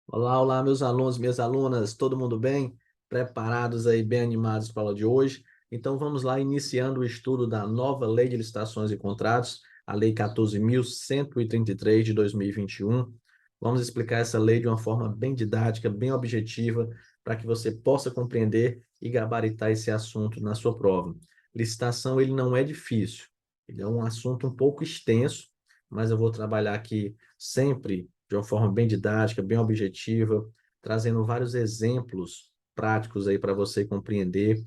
Olá, olá, meus alunos, minhas alunas, todo mundo bem? Preparados aí, bem animados para a aula de hoje? Então vamos lá, iniciando o estudo da nova Lei de Licitações e Contratos, a Lei 14.133 de 2021. Vamos explicar essa lei de uma forma bem didática, bem objetiva, para que você possa compreender e gabaritar esse assunto na sua prova. Licitação, ele não é difícil, ele é um assunto um pouco extenso, mas eu vou trabalhar aqui sempre de uma forma bem didática, bem objetiva, trazendo vários exemplos práticos aí para você compreender.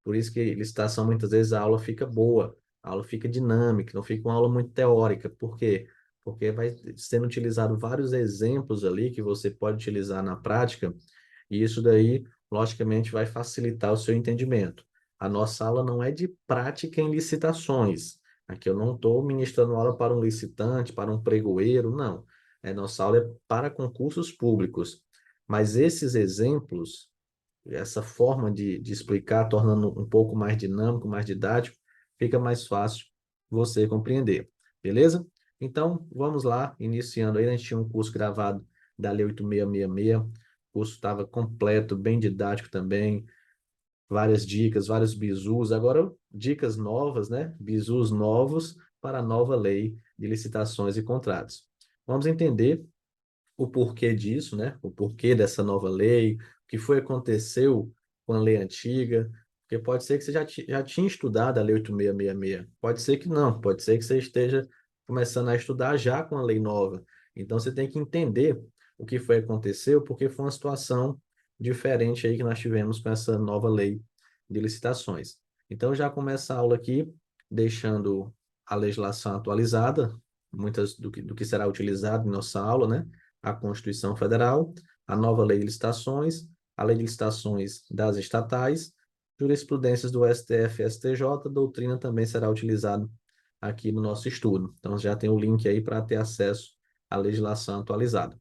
Por isso que licitação, muitas vezes, a aula fica boa, a aula fica dinâmica, não fica uma aula muito teórica. Por quê? Porque vai sendo utilizado vários exemplos ali que você pode utilizar na prática, e isso daí, logicamente, vai facilitar o seu entendimento. A nossa aula não é de prática em licitações. Aqui eu não estou ministrando aula para um licitante, para um pregoeiro, não. Nossa aula é para concursos públicos. Mas esses exemplos, essa forma de explicar, tornando um pouco mais dinâmico, mais didático, fica mais fácil você compreender. Beleza? Então, vamos lá, iniciando aí, a gente tinha um curso gravado da Lei 8666, o curso estava completo, bem didático também, várias dicas, vários bizus, agora dicas novas, né? Bizus novos para a nova lei de licitações e contratos. Vamos entender o porquê disso, né? O porquê dessa nova lei, o que foi aconteceu com a lei antiga, porque pode ser que você já tinha estudado a lei 8666, pode ser que não, pode ser que você esteja começando a estudar já com a lei nova. Então você tem que entender o que foi aconteceu, porque foi uma situação diferente aí que nós tivemos com essa nova lei de licitações. Então já começa a aula aqui deixando a legislação atualizada, muitas do que será utilizado em nossa aula, né? A Constituição Federal, a nova Lei de Licitações, a Lei de Licitações das estatais, jurisprudências do STF e STJ, doutrina também será utilizado aqui no nosso estudo. Então, já tem o link aí para ter acesso à legislação atualizada.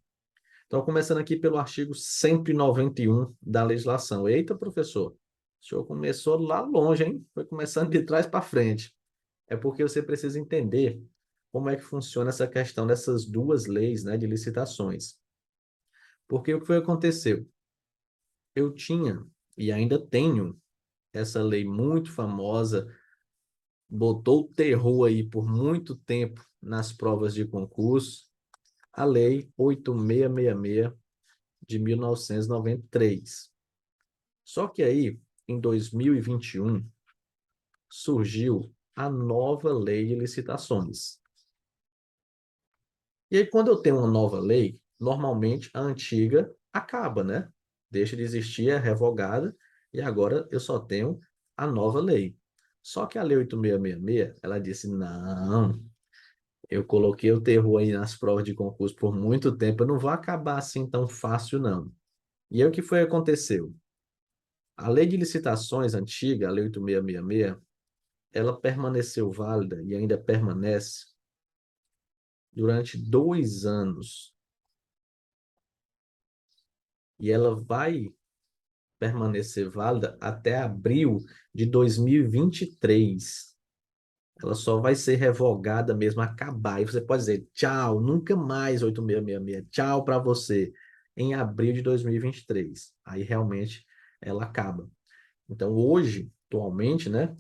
Então, começando aqui pelo artigo 191 da legislação. Eita, professor, o senhor começou lá longe, hein? Foi começando de trás para frente. É porque você precisa entender como é que funciona essa questão dessas duas leis, né, de licitações. Porque o que foi que aconteceu? Eu tinha e ainda tenho essa lei muito famosa, botou terror aí por muito tempo nas provas de concurso, a Lei 8666 de 1993. Só que aí, em 2021, surgiu a nova Lei de Licitações. E aí, quando eu tenho uma nova lei, normalmente a antiga acaba, né? Deixa de existir, é revogada, e agora eu só tenho a nova lei. Só que a Lei 8666, ela disse, não, eu coloquei o terror aí nas provas de concurso por muito tempo, eu não vou acabar assim tão fácil, não. E aí o que foi que aconteceu? A lei de licitações antiga, a Lei 8666, ela permaneceu válida e ainda permanece durante 2 anos. E ela vai permanecer válida até abril de 2023. Ela só vai ser revogada mesmo, acabar. E você pode dizer tchau, nunca mais 8666, tchau para você, em abril de 2023. Aí realmente ela acaba. Então hoje, atualmente, né,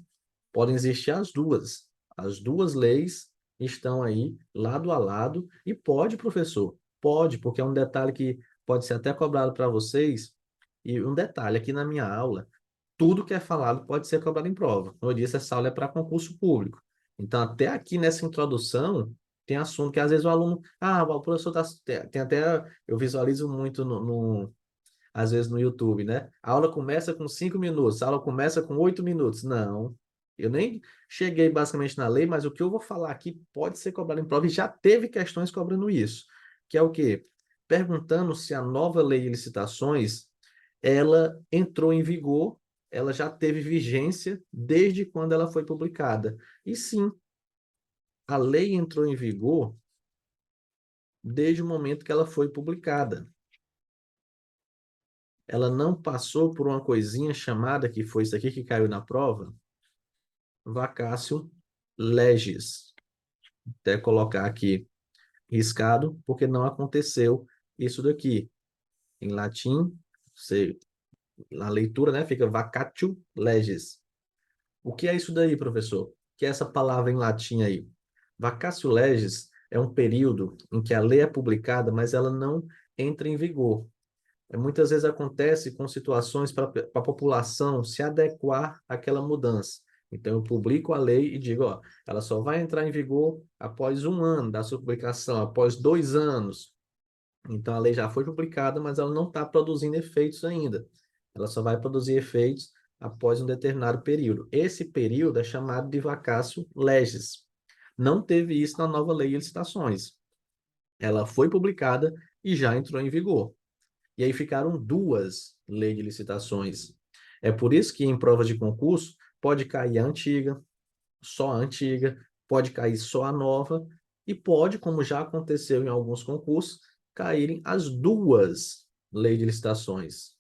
podem existir as duas. As duas leis estão aí lado a lado e pode, professor, pode, porque é um detalhe que pode ser até cobrado para vocês. E um detalhe, aqui na minha aula, tudo que é falado pode ser cobrado em prova. Como eu disse, essa aula é para concurso público. Então, até aqui nessa introdução, tem assunto que às vezes o aluno, o professor tem até, eu visualizo muito às vezes no YouTube, né? A aula começa com 5 minutos, a aula começa com 8 minutos. Não, eu nem cheguei basicamente na lei, mas o que eu vou falar aqui pode ser cobrado em prova e já teve questões cobrando isso, que é o quê? Perguntando se a nova lei de licitações, ela entrou em vigor, ela já teve vigência desde quando ela foi publicada. E sim, a lei entrou em vigor desde o momento que ela foi publicada. Ela não passou por uma coisinha chamada, que foi isso aqui que caiu na prova, vacatio legis. Até colocar aqui riscado, porque não aconteceu isso daqui. em latim, na leitura, né, fica vacatio legis. O que é isso daí, professor? O que é essa palavra em latim aí? Vacatio legis é um período em que a lei é publicada, mas ela não entra em vigor. Muitas vezes acontece com situações para a população se adequar àquela mudança. Então, eu publico a lei e digo, ó, ela só vai entrar em vigor após 1 ano da sua publicação, após 2 anos. Então, a lei já foi publicada, mas ela não está produzindo efeitos ainda. Ela só vai produzir efeitos após um determinado período. Esse período é chamado de vacatio legis. Não teve isso na nova lei de licitações. Ela foi publicada e já entrou em vigor. E aí ficaram 2 leis de licitações. É por isso que em provas de concurso pode cair a antiga, só a antiga, pode cair só a nova, e pode, como já aconteceu em alguns concursos, caírem as 2 leis de licitações.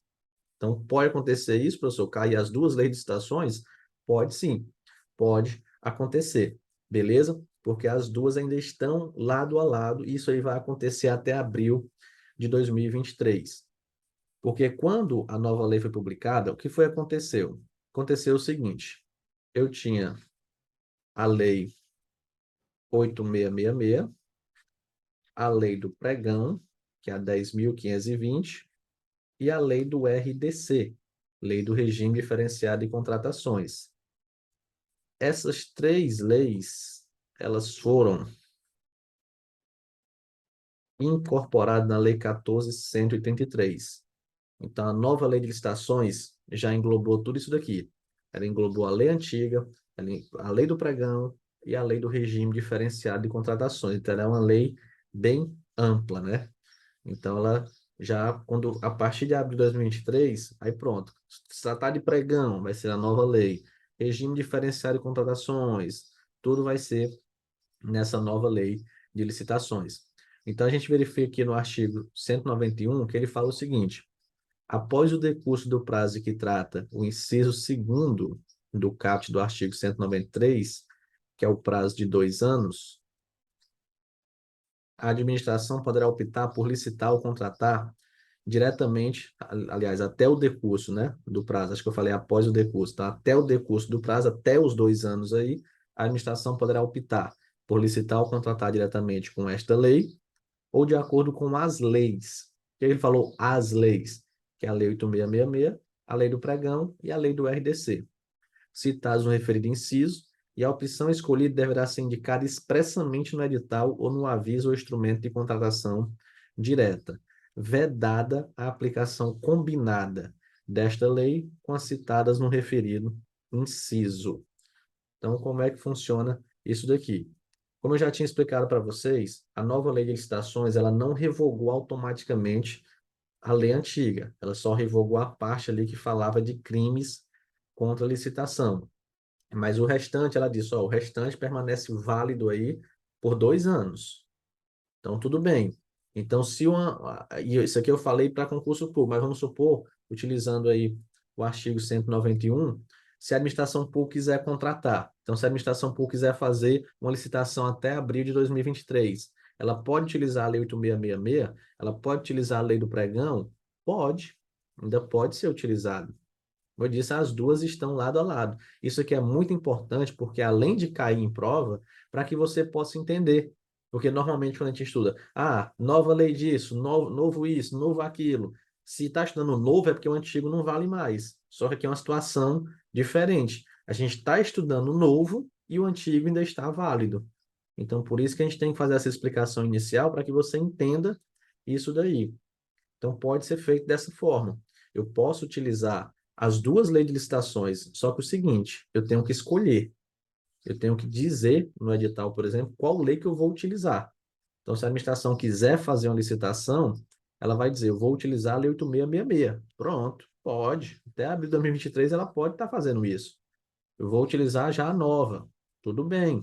Então, pode acontecer isso, professor, cair as 2 leis de licitações? Pode sim, pode acontecer, beleza? Porque as duas ainda estão lado a lado, e isso aí vai acontecer até abril de 2023. Porque quando a nova lei foi publicada, o que foi aconteceu? Aconteceu o seguinte: eu tinha a lei 8666, a lei do pregão, que é a 10.520, e a lei do RDC, Lei do Regime Diferenciado de Contratações. Essas 3 leis, elas foram incorporadas na Lei 14.183. Então, a nova lei de licitações já englobou tudo isso daqui. Ela englobou a lei antiga, a lei do pregão e a lei do regime diferenciado de contratações. Então, ela é uma lei bem ampla, né? Então, ela já, a partir de abril de 2023, aí pronto. Se tratar de pregão, vai ser a nova lei. Regime diferenciado de contratações, tudo vai ser nessa nova lei de licitações. Então, a gente verifica aqui no artigo 191 que ele fala o seguinte: após o decurso do prazo que trata o inciso 2º do caput do artigo 193, que é o prazo de 2 anos, a administração poderá optar por licitar ou contratar diretamente, aliás, até o decurso, né, do prazo. Acho que eu falei após o decurso, tá? Até o decurso do prazo, até os 2 anos aí, a administração poderá optar por licitar ou contratar diretamente com esta lei ou de acordo com as leis. Que ele falou as leis, que é a Lei 8666, a Lei do Pregão e a Lei do RDC. Citados no referido inciso, e a opção escolhida deverá ser indicada expressamente no edital ou no aviso ou instrumento de contratação direta, vedada a aplicação combinada desta lei com as citadas no referido inciso. Então, como é que funciona isso daqui? Como eu já tinha explicado para vocês, a nova lei de licitações, ela não revogou automaticamente a lei antiga. Ela só revogou a parte ali que falava de crimes contra a licitação. Mas o restante, ela disse, ó, o restante permanece válido aí por 2 anos. Então, tudo bem. Então, se e isso aqui eu falei para concurso público, mas vamos supor, utilizando aí o artigo 191, se a administração pública quiser contratar. Então, se a administração pública quiser fazer uma licitação até abril de 2023, ela pode utilizar a Lei 8666, ela pode utilizar a Lei do Pregão? Pode, ainda pode ser utilizado. Como eu disse, as duas estão lado a lado. Isso aqui é muito importante porque, além de cair em prova, para que você possa entender. Porque, normalmente, quando a gente estuda, nova lei disso, novo isso, novo aquilo. Se está estudando novo, é porque o antigo não vale mais. Só que aqui é uma situação diferente. A gente está estudando novo e o antigo ainda está válido. Então, por isso que a gente tem que fazer essa explicação inicial para que você entenda isso daí. Então, pode ser feito dessa forma. Eu posso utilizar as 2 leis de licitações, só que o seguinte, eu tenho que escolher. Eu tenho que dizer no edital, por exemplo, qual lei que eu vou utilizar. Então, se a administração quiser fazer uma licitação, ela vai dizer, eu vou utilizar a Lei 8666. Pronto, pode. Até abril de 2023 ela pode estar fazendo isso. Eu vou utilizar já a nova. Tudo bem.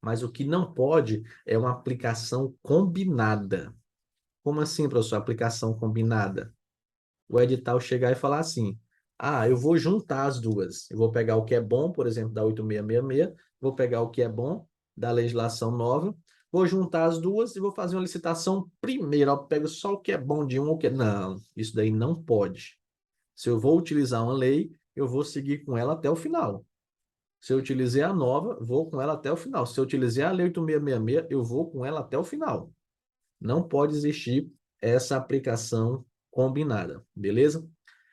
Mas o que não pode é uma aplicação combinada. Como assim, professor, aplicação combinada? O edital chegar e falar assim: eu vou juntar as duas. Eu vou pegar o que é bom, por exemplo, da 8666, vou pegar o que é bom da legislação nova, vou juntar as duas e vou fazer uma licitação primeiro. Eu pego só o que é bom de um, o que... Não, isso daí não pode. Se eu vou utilizar uma lei, eu vou seguir com ela até o final. Se eu utilizei a nova, vou com ela até o final. Se eu utilizei a Lei 8666, eu vou com ela até o final. Não pode existir essa aplicação combinada, beleza?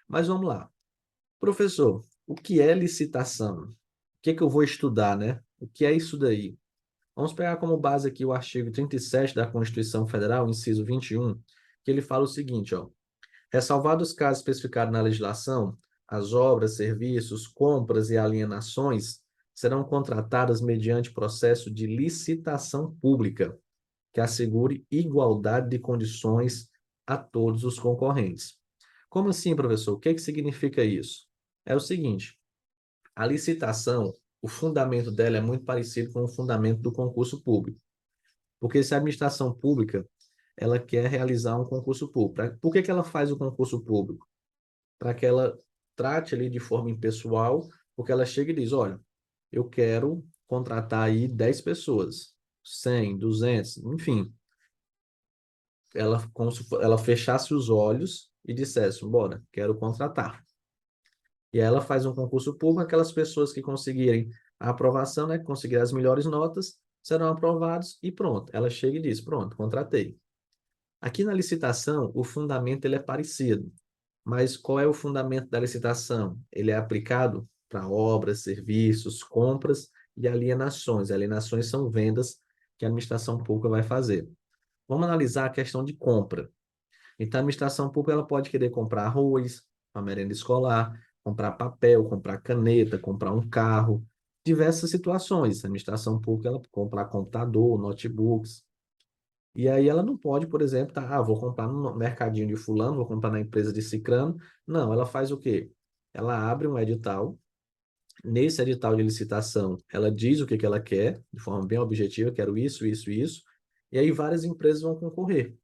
Mas vamos lá. Professor, o que é licitação? O que que eu vou estudar, né? O que é isso daí? Vamos pegar como base aqui o artigo 37 da Constituição Federal, inciso 21, que ele fala o seguinte, ó: ressalvados os casos especificados na legislação, as obras, serviços, compras e alienações serão contratadas mediante processo de licitação pública, que assegure igualdade de condições a todos os concorrentes. Como assim, professor? O que que significa isso? É o seguinte, a licitação, o fundamento dela é muito parecido com o fundamento do concurso público. Porque se a administração pública, ela quer realizar um concurso público. Por que que ela faz o concurso público? Para que ela trate ali de forma impessoal, porque ela chega e diz, olha, eu quero contratar aí 10 pessoas, 100, 200, enfim. Ela, como se ela fechasse os olhos e dissesse, bora, quero contratar. E aí ela faz um concurso público, aquelas pessoas que conseguirem a aprovação, né, que conseguirem as melhores notas, serão aprovados e pronto. Ela chega e diz, pronto, contratei. Aqui na licitação, o fundamento ele é parecido, mas qual é o fundamento da licitação? Ele é aplicado para obras, serviços, compras e alienações. Alienações são vendas que a administração pública vai fazer. Vamos analisar a questão de compra. Então, a administração pública ela pode querer comprar arroz, uma merenda escolar, comprar papel, comprar caneta, comprar um carro, diversas situações. A administração pública ela comprar computador, notebooks. E aí ela não pode, por exemplo, vou comprar no mercadinho de fulano, vou comprar na empresa de cicrano. Não, ela faz o quê? Ela abre um edital. Nesse edital de licitação, ela diz o que que ela quer, de forma bem objetiva, quero isso, isso, isso. E aí várias empresas vão concorrer.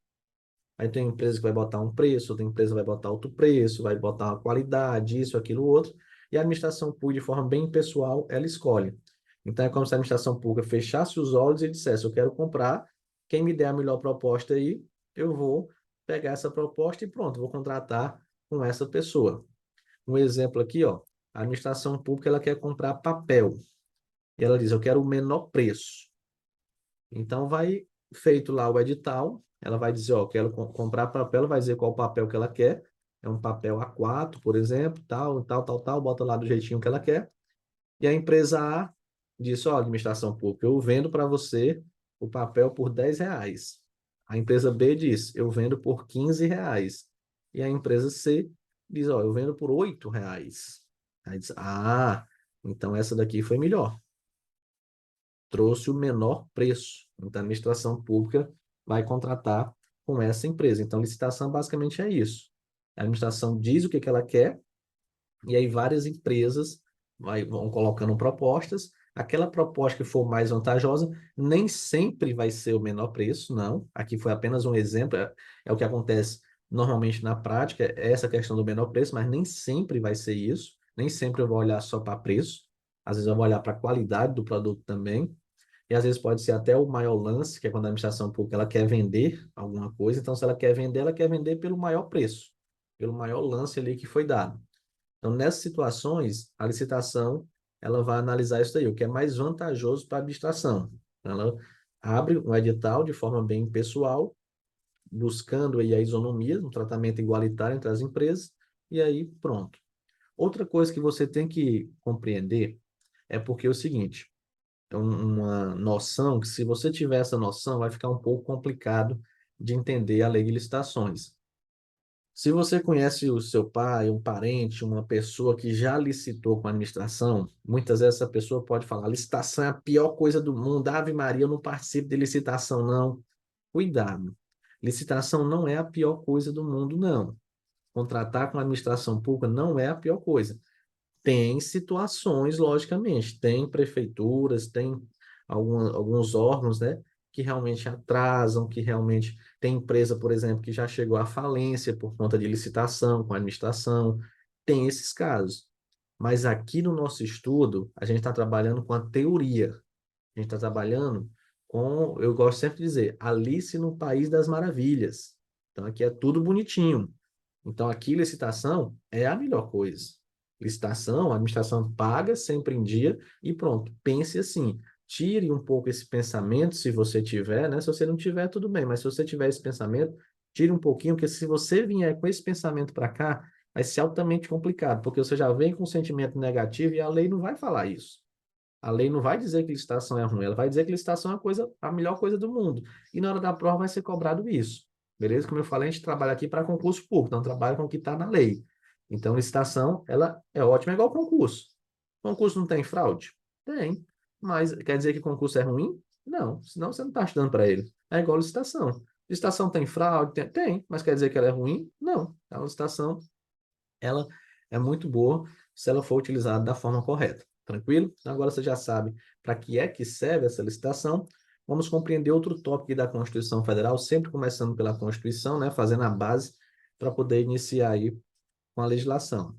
Aí tem empresa que vai botar um preço, outra empresa vai botar outro preço, vai botar uma qualidade, isso, aquilo, outro. E a administração pública, de forma bem pessoal, ela escolhe. Então é como se a administração pública fechasse os olhos e dissesse, eu quero comprar, quem me der a melhor proposta aí, eu vou pegar essa proposta e pronto, vou contratar com essa pessoa. Um exemplo aqui, ó, a administração pública ela quer comprar papel. E ela diz, eu quero o menor preço. Então, vai feito lá o edital, ela vai dizer, ó, quero comprar papel, vai dizer qual papel que ela quer, é um papel A4, por exemplo, tal, tal, tal, tal, bota lá do jeitinho que ela quer, e a empresa A diz, ó, administração pública, eu vendo para você o papel por R$ 10. A empresa B diz, eu vendo por R$ 15. E a empresa C diz, ó, eu vendo por R$ 8. Aí diz, então essa daqui foi melhor, trouxe o menor preço. Então, a administração pública vai contratar com essa empresa. Então, licitação basicamente é isso. A administração diz o que que ela quer, e aí várias empresas vão colocando propostas. Aquela proposta que for mais vantajosa, nem sempre vai ser o menor preço, não. Aqui foi apenas um exemplo, é o que acontece normalmente na prática, é essa questão do menor preço, mas nem sempre vai ser isso. Nem sempre eu vou olhar só para preço. Às vezes eu vou olhar para a qualidade do produto também. E às vezes pode ser até o maior lance, que é quando a administração pública ela quer vender alguma coisa. Então, se ela quer vender pelo maior preço, pelo maior lance ali que foi dado. Então, nessas situações, a licitação ela vai analisar isso daí, o que é mais vantajoso para a administração. Ela abre um edital de forma bem pessoal, buscando aí a isonomia, um tratamento igualitário entre as empresas, e aí pronto. Outra coisa que você tem que compreender é porque é o seguinte, uma noção que, se você tiver essa noção, vai ficar um pouco complicado de entender a lei de licitações. Se você conhece o seu pai, um parente, uma pessoa que já licitou com a administração, muitas vezes essa pessoa pode falar: licitação é a pior coisa do mundo, Ave Maria, eu não participo de licitação, não. Cuidado. Licitação não é a pior coisa do mundo, não. Contratar com a administração pública não é a pior coisa. Tem situações, logicamente, tem prefeituras, tem alguns órgãos, né, que realmente atrasam, que realmente tem empresa, por exemplo, que já chegou à falência por conta de licitação com a administração, tem esses casos. Mas aqui no nosso estudo, a gente está trabalhando com a teoria, a gente está trabalhando eu gosto sempre de dizer, Alice no País das Maravilhas. Então, aqui é tudo bonitinho. Então, aqui, licitação é a melhor coisa. Licitação, a administração paga sempre em dia e pronto. Pense assim. Tire um pouco esse pensamento, se você tiver, né? Se você não tiver, tudo bem, mas se você tiver esse pensamento, tire um pouquinho, porque se você vier com esse pensamento para cá, vai ser altamente complicado, porque você já vem com um sentimento negativo e a lei não vai falar isso. A lei não vai dizer que licitação é ruim, ela vai dizer que licitação é a melhor coisa do mundo. E na hora da prova vai ser cobrado isso. Beleza? Como eu falei, a gente trabalha aqui para concurso público, não trabalha com o que está na lei. Então, licitação, ela é ótima, é igual concurso. Concurso não tem fraude? Tem. Mas quer dizer que concurso é ruim? Não, senão você não está estudando para ele. É igual licitação. Licitação tem fraude? Tem, mas quer dizer que ela é ruim? Não. A licitação, ela é muito boa se ela for utilizada da forma correta. Tranquilo? Então, agora você já sabe para que é que serve essa licitação. Vamos compreender outro tópico da Constituição Federal, sempre começando pela Constituição, né, fazendo a base para poder iniciar aí com a legislação.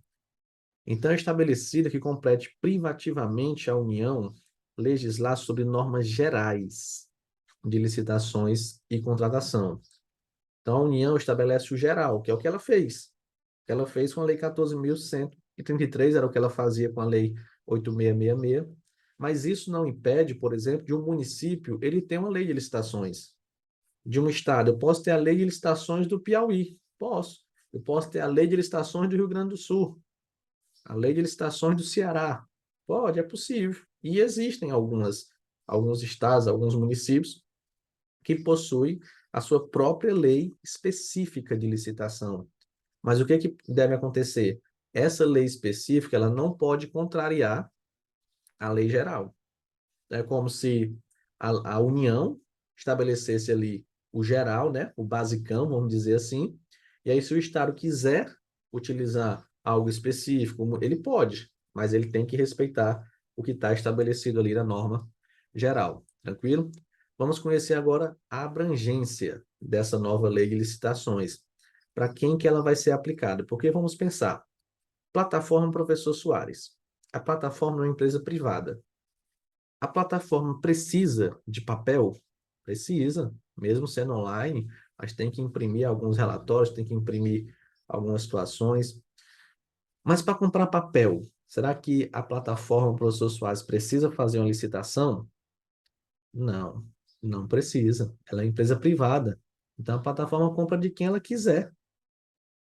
Então, é estabelecido que complete privativamente a União legislar sobre normas gerais de licitações e contratação. Então, a União estabelece o geral, que é o que ela fez. O que ela fez com a Lei 14.133, era o que ela fazia com a Lei 8.666, mas isso não impede, por exemplo, de um município ele ter uma lei de licitações. De um estado, eu posso ter a lei de licitações do Piauí, posso. Eu posso ter a lei de licitações do Rio Grande do Sul, a lei de licitações do Ceará. Pode, é possível. E existem alguns estados, alguns municípios que possuem a sua própria lei específica de licitação. Mas o que, que deve acontecer? Essa lei específica ela não pode contrariar a lei geral. É como se a União estabelecesse ali o geral, né? O basicão, vamos dizer assim, e aí se o Estado quiser utilizar algo específico, ele pode, mas ele tem que respeitar o que está estabelecido ali na norma geral. Tranquilo? Vamos conhecer agora a abrangência dessa nova lei de licitações. Para quem que ela vai ser aplicada? Porque vamos pensar, plataforma Professor Soares. A plataforma é uma empresa privada. A plataforma precisa de papel? Precisa, mesmo sendo online, mas tem que imprimir alguns relatórios, tem que imprimir algumas situações. Mas para comprar papel, será que a plataforma Professor Soares precisa fazer uma licitação? Não, não precisa. Ela é empresa privada. Então a plataforma compra de quem ela quiser.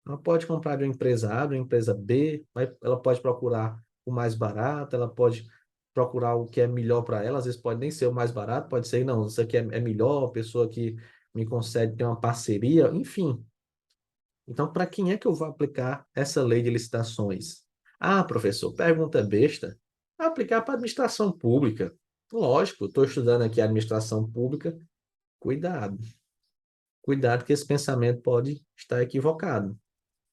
Ela pode comprar de uma empresa A, de uma empresa B, ela pode procurar o mais barato, ela pode procurar o que é melhor para ela, às vezes pode nem ser o mais barato, pode ser, não, isso aqui é melhor, a pessoa que me concede ter uma parceria, enfim. Então, para quem é que eu vou aplicar essa lei de licitações? Ah, professor, pergunta besta. Aplicar para administração pública. Lógico, estou estudando aqui administração pública. Cuidado. Cuidado que esse pensamento pode estar equivocado,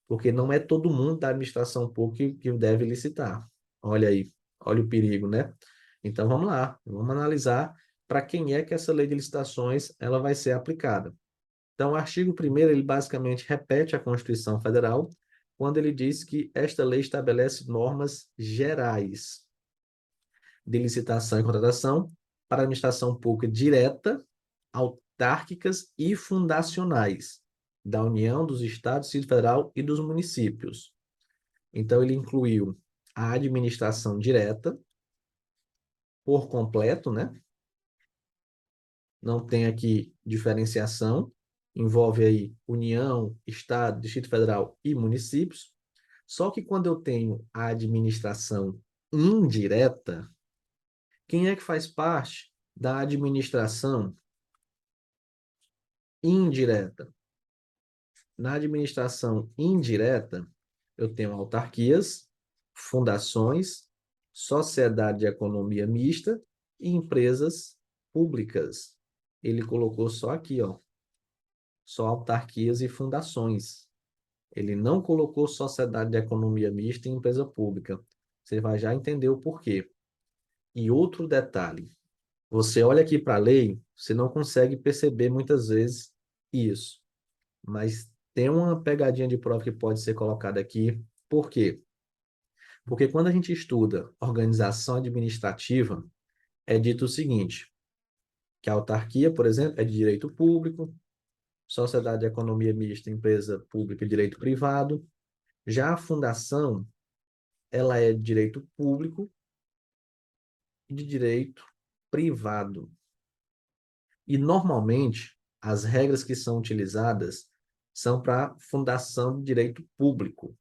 porque não é todo mundo da administração pública que deve licitar. Olha aí, olha o perigo, né? Então vamos lá, vamos analisar para quem é que essa lei de licitações ela vai ser aplicada. Então, o artigo 1º, ele basicamente repete a Constituição Federal quando ele diz que esta lei estabelece normas gerais de licitação e contratação para administração pública direta, autárquicas e fundacionais da União, dos Estados, Distrito Federal e dos municípios. Então, ele incluiu a administração direta por completo, né? Não tem aqui diferenciação, envolve aí União, Estado, Distrito Federal e municípios. Só que quando eu tenho a administração indireta, quem é que faz parte da administração indireta? Na administração indireta, eu tenho autarquias, fundações, sociedade de economia mista e empresas públicas. Ele colocou só aqui, ó, só autarquias e fundações. Ele não colocou sociedade de economia mista e empresa pública. Você vai já entender o porquê. E outro detalhe, você olha aqui para a lei, você não consegue perceber muitas vezes isso. Mas tem uma pegadinha de prova que pode ser colocada aqui. Por quê? Porque quando a gente estuda organização administrativa, é dito o seguinte: que a autarquia, por exemplo, é de direito público, sociedade de economia mista, empresa pública, direito privado. Já a fundação, ela é de direito público e de direito privado. E, normalmente, as regras que são utilizadas são para fundação de direito público.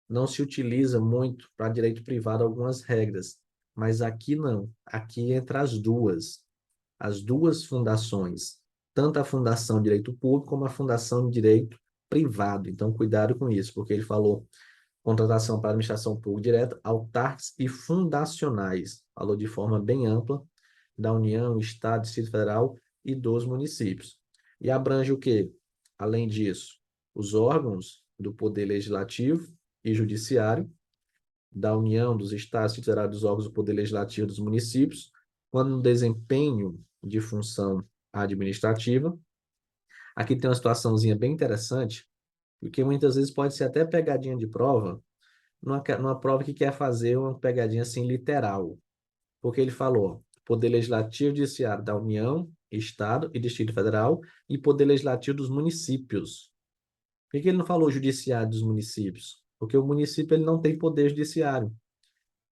Não se utiliza muito para direito privado algumas regras, mas aqui não. Aqui entre as duas fundações, tanto a Fundação de Direito Público como a Fundação de Direito Privado. Então, cuidado com isso, porque ele falou contratação para administração pública direta, autarques e fundacionais. Falou de forma bem ampla da União, Estado, Distrito Federal e dos municípios. E abrange o quê? Além disso, os órgãos do Poder Legislativo e Judiciário, da União, dos Estados, Distrito Federal, dos órgãos do Poder Legislativo dos municípios, quando no desempenho de função administrativa. Aqui tem uma situaçãozinha bem interessante, porque muitas vezes pode ser até pegadinha de prova, numa prova que quer fazer uma pegadinha assim literal. Porque ele falou Poder Legislativo e Judiciário da União, Estado e Distrito Federal e Poder Legislativo dos municípios. Por que ele não falou Judiciário dos municípios? Porque o município ele não tem poder judiciário.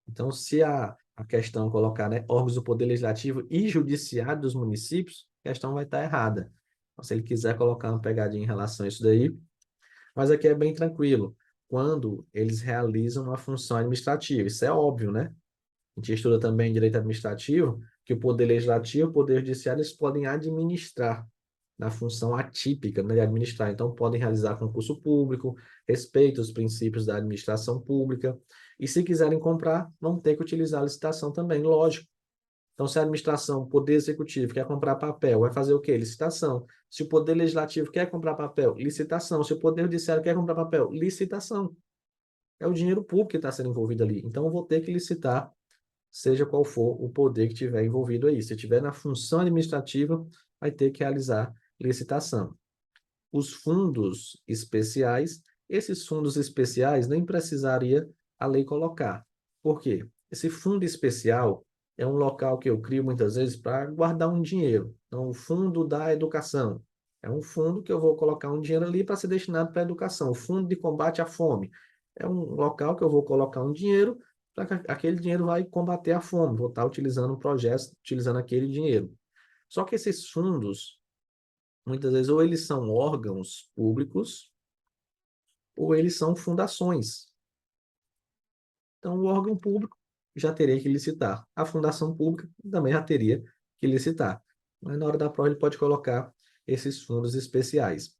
Então, se a questão colocar, né, órgãos do Poder Legislativo e Judiciário dos municípios, a questão vai estar errada. Então, se ele quiser colocar uma pegadinha em relação a isso daí, mas aqui é bem tranquilo. Quando eles realizam uma função administrativa, isso é óbvio, né? A gente estuda também direito administrativo, que o Poder Legislativo e o Poder Judiciário eles podem administrar na função atípica, né, de administrar. Então, podem realizar concurso público, respeito aos princípios da administração pública, e se quiserem comprar, vão ter que utilizar a licitação também, lógico. Então, se a administração, o Poder Executivo quer comprar papel, vai fazer o quê? Licitação. Se o Poder Legislativo quer comprar papel, licitação. Se o Poder Judiciário quer comprar papel, licitação. É o dinheiro público que está sendo envolvido ali. Então, eu vou ter que licitar, seja qual for o poder que tiver envolvido aí. Se estiver na função administrativa, vai ter que realizar licitação. Os fundos especiais, esses fundos especiais nem precisaria a lei colocar. Por quê? Esse fundo especial é um local que eu crio muitas vezes para guardar um dinheiro. Então, o fundo da educação é um fundo que eu vou colocar um dinheiro ali para ser destinado para a educação. O fundo de combate à fome é um local que eu vou colocar um dinheiro para que aquele dinheiro vai combater a fome. Vou estar utilizando um projeto, utilizando aquele dinheiro. Só que esses fundos, muitas vezes, ou eles são órgãos públicos, ou eles são fundações. Então, o órgão público já teria que licitar. A fundação pública também já teria que licitar. Mas na hora da prova ele pode colocar esses fundos especiais.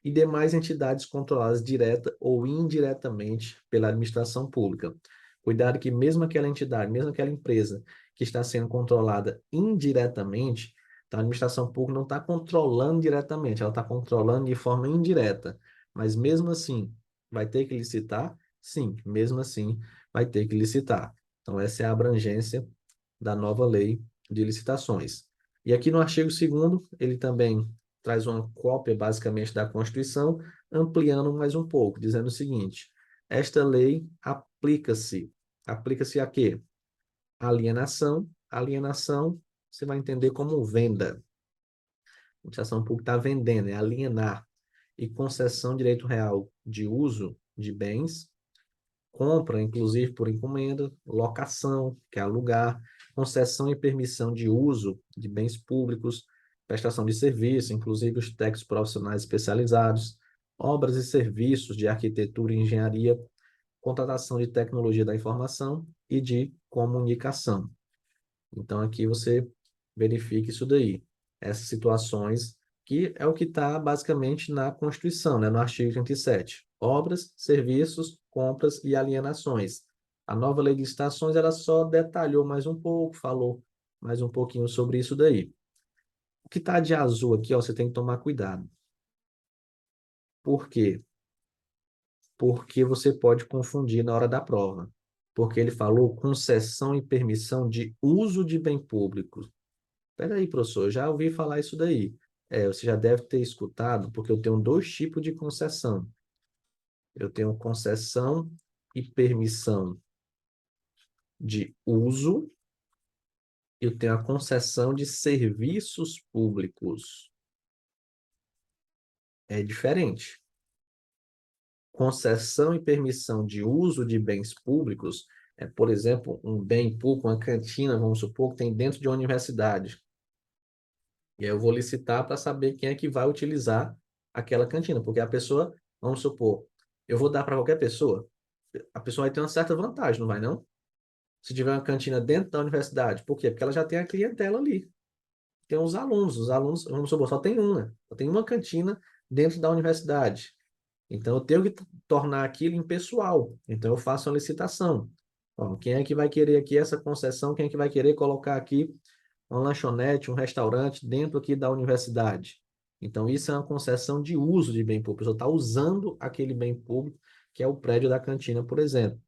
E demais entidades controladas direta ou indiretamente pela administração pública. Cuidado que mesmo aquela entidade, mesmo aquela empresa que está sendo controlada indiretamente, então a administração pública não está controlando diretamente, ela está controlando de forma indireta. Mas mesmo assim, vai ter que licitar? Sim, mesmo assim, vai ter que licitar. Então, essa é a abrangência da nova lei de licitações. E aqui no artigo 2º, ele também traz uma cópia, basicamente, da Constituição, ampliando mais um pouco, dizendo o seguinte: esta lei aplica-se. Aplica-se a quê? Alienação. Alienação, você vai entender como venda. A administração pública está vendendo, é alienar. E concessão de direito real de uso de bens, compra, inclusive por encomenda, locação, que é alugar, concessão e permissão de uso de bens públicos, prestação de serviço, inclusive os técnicos profissionais especializados, obras e serviços de arquitetura e engenharia, contratação de tecnologia da informação e de comunicação. Então, aqui você verifica isso daí. Essas situações que é o que está basicamente na Constituição, né? No artigo 37. Obras, serviços, compras e alienações. A nova lei de licitações, ela só detalhou mais um pouco, falou mais um pouquinho sobre isso daí. O que está de azul aqui, ó, você tem que tomar cuidado. Por quê? Porque você pode confundir na hora da prova. Porque ele falou concessão e permissão de uso de bem público. Espera aí, professor, eu já ouvi falar isso daí. Você já deve ter escutado, porque eu tenho dois tipos de concessão. Eu tenho concessão e permissão de uso Eu tenho a concessão de serviços públicos. É diferente. Concessão e permissão de uso de bens públicos é, por exemplo, um bem público, uma cantina, vamos supor, que tem dentro de uma universidade. E aí eu vou licitar para saber quem é que vai utilizar aquela cantina, porque a pessoa, vamos supor, eu vou dar para qualquer pessoa, a pessoa vai ter uma certa vantagem, não vai não? Se tiver uma cantina dentro da universidade, por quê? Porque ela já tem a clientela ali. Tem os alunos, vamos supor, só tem uma, só tem uma cantina dentro da universidade. Então, eu tenho que tornar aquilo impessoal. Então, eu faço uma licitação. Ó, quem é que vai querer aqui essa concessão? Quem é que vai querer colocar aqui uma lanchonete, um restaurante dentro aqui da universidade? Então, isso é uma concessão de uso de bem público. A pessoa está usando aquele bem público, que é o prédio da cantina, por exemplo.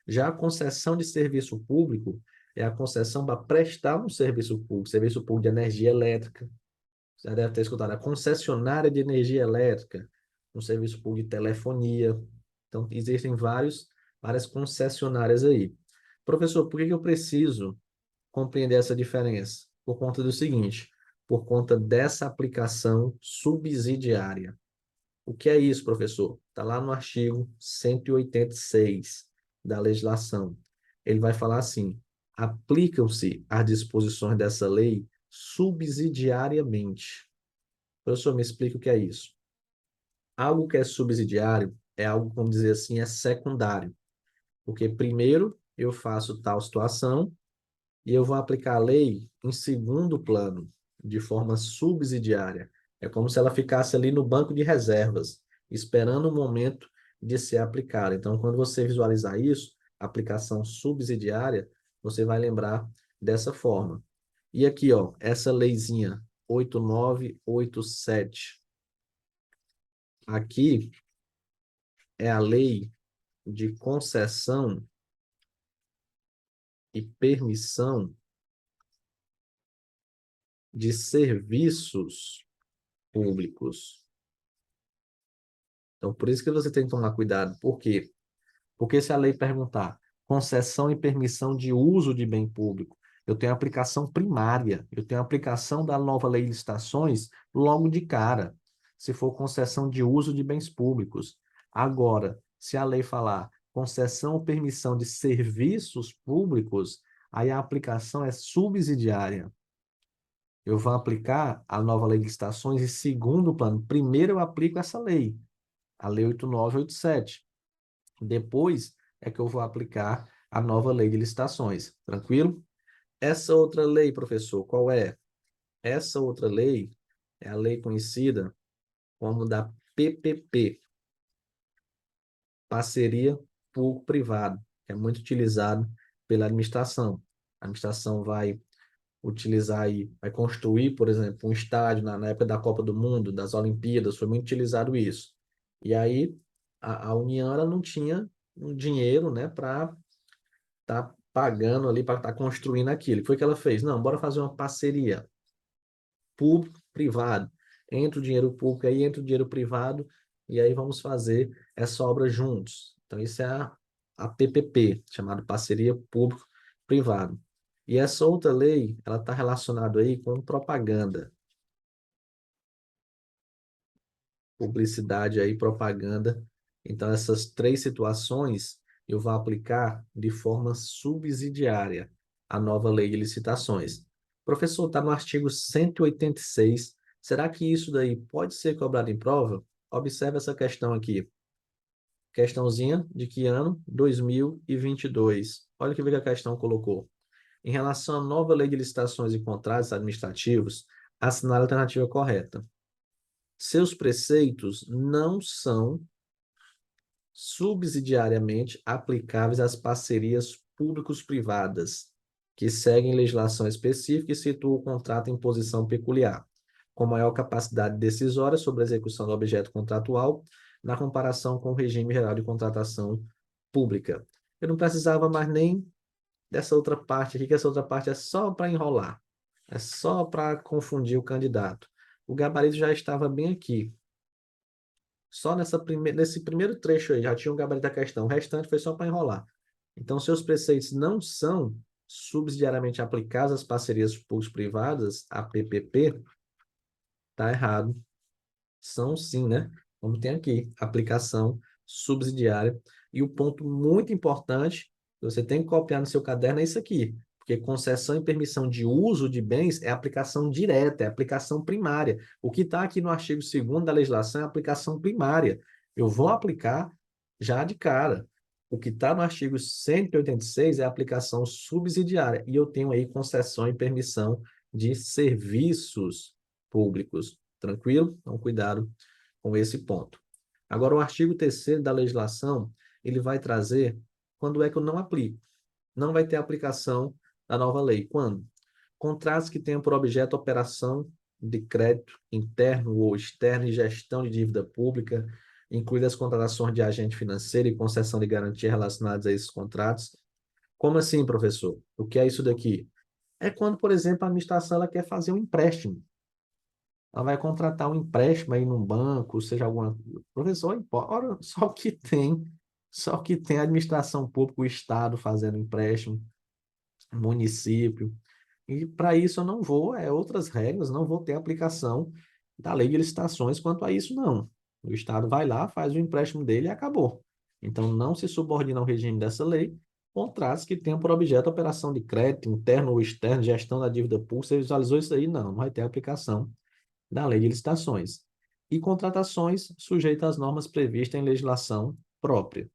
Já a concessão de serviço público é a concessão para prestar um serviço público de energia elétrica. Você já deve ter escutado, a concessionária de energia elétrica, um serviço público de telefonia. Então, existem várias concessionárias aí. Professor, por que que eu preciso compreender essa diferença? Por conta do seguinte, por conta dessa aplicação subsidiária. O que é isso, professor? Está lá no artigo 186 da legislação. Ele vai falar assim: aplicam-se as disposições dessa lei subsidiariamente. Professor, me explica o que é isso. Algo que é subsidiário é algo, vamos dizer assim, é secundário. Porque primeiro eu faço tal situação e eu vou aplicar a lei em segundo plano, de forma subsidiária. É como se ela ficasse ali no banco de reservas, esperando o momento de ser aplicada. Então, quando você visualizar isso, aplicação subsidiária, você vai lembrar dessa forma. E aqui, ó, essa leizinha 8987. Aqui é a lei de concessão e permissão de serviços públicos. Então, por isso que você tem que tomar cuidado. Por quê? Porque se a lei perguntar concessão e permissão de uso de bem público, eu tenho aplicação primária, eu tenho aplicação da nova lei de licitações logo de cara, se for concessão de uso de bens públicos. Agora, se a lei falar concessão ou permissão de serviços públicos, aí a aplicação é subsidiária. Eu vou aplicar a nova lei de licitações em segundo plano. Primeiro eu aplico essa lei, a lei 8987. Depois é que eu vou aplicar a nova lei de licitações. Tranquilo? Essa outra lei, professor, qual é? Essa outra lei é a lei conhecida como da PPP, Parceria Público-Privado, que é muito utilizado pela administração. A administração vai utilizar aí, vai construir, por exemplo, um estádio na época da Copa do Mundo, das Olimpíadas, foi muito utilizado isso. E aí a União ela não tinha um dinheiro, né, para estar pagando ali, para estar construindo aquilo. O que foi que ela fez? Não, bora fazer uma parceria público-privado. Entra o dinheiro público aí, entra o dinheiro privado, e aí vamos fazer essa obra juntos. Então, isso é a PPP, chamada Parceria Público-Privado. E essa outra lei, ela está relacionada aí com propaganda. Publicidade aí, propaganda. Então, essas três situações eu vou aplicar de forma subsidiária a nova lei de licitações. Professor, está no artigo 186. Será que isso daí pode ser cobrado em prova? Observe essa questão aqui. Questãozinha de que ano? 2022. Olha o que a questão colocou. Em relação à nova lei de licitações e contratos administrativos, assinale a alternativa correta. Seus preceitos não são subsidiariamente aplicáveis às parcerias públicos-privadas, que seguem legislação específica e situam o contrato em posição peculiar, com maior capacidade decisória sobre a execução do objeto contratual, na comparação com o regime geral de contratação pública. Eu não precisava mais nem dessa outra parte aqui, que essa outra parte é só para enrolar, é só para confundir o candidato. O gabarito já estava bem aqui. Só nesse primeiro trecho aí já tinha um gabarito da questão. O restante foi só para enrolar. Então, seus preceitos não são subsidiariamente aplicadas às parcerias público-privadas, a PPP, está errado. São sim, né? Como tem aqui, aplicação subsidiária. E o ponto muito importante, que você tem que copiar no seu caderno, é isso aqui. Porque concessão e permissão de uso de bens é aplicação direta, é aplicação primária. O que está aqui no artigo 2º da legislação é aplicação primária. Eu vou aplicar já de cara. O que está no artigo 186 é aplicação subsidiária. E eu tenho aí concessão e permissão de serviços públicos. Tranquilo? Então, cuidado com esse ponto. Agora, o artigo 3º da legislação, ele vai trazer quando é que eu não aplico. Não vai ter aplicação da nova lei. Quando? Contratos que tenham por objeto operação de crédito interno ou externo e gestão de dívida pública, incluídas as contratações de agente financeiro e concessão de garantia relacionadas a esses contratos. Como assim, professor? O que é isso daqui? É quando, por exemplo, a administração ela quer fazer um empréstimo. Ela vai contratar um empréstimo aí num banco, seja alguma... Professor, ora, só que tem a administração pública, o Estado fazendo empréstimo, município. E para isso eu não vou, outras regras, não vou ter aplicação da lei de licitações quanto a isso, não. O Estado vai lá, faz o empréstimo dele e acabou. Então, não se subordina ao regime dessa lei contratos que tenham por objeto operação de crédito, interno ou externo, gestão da dívida pública. Você visualizou isso aí? Não, não vai ter aplicação da lei de licitações. E contratações sujeitas às normas previstas em legislação própria.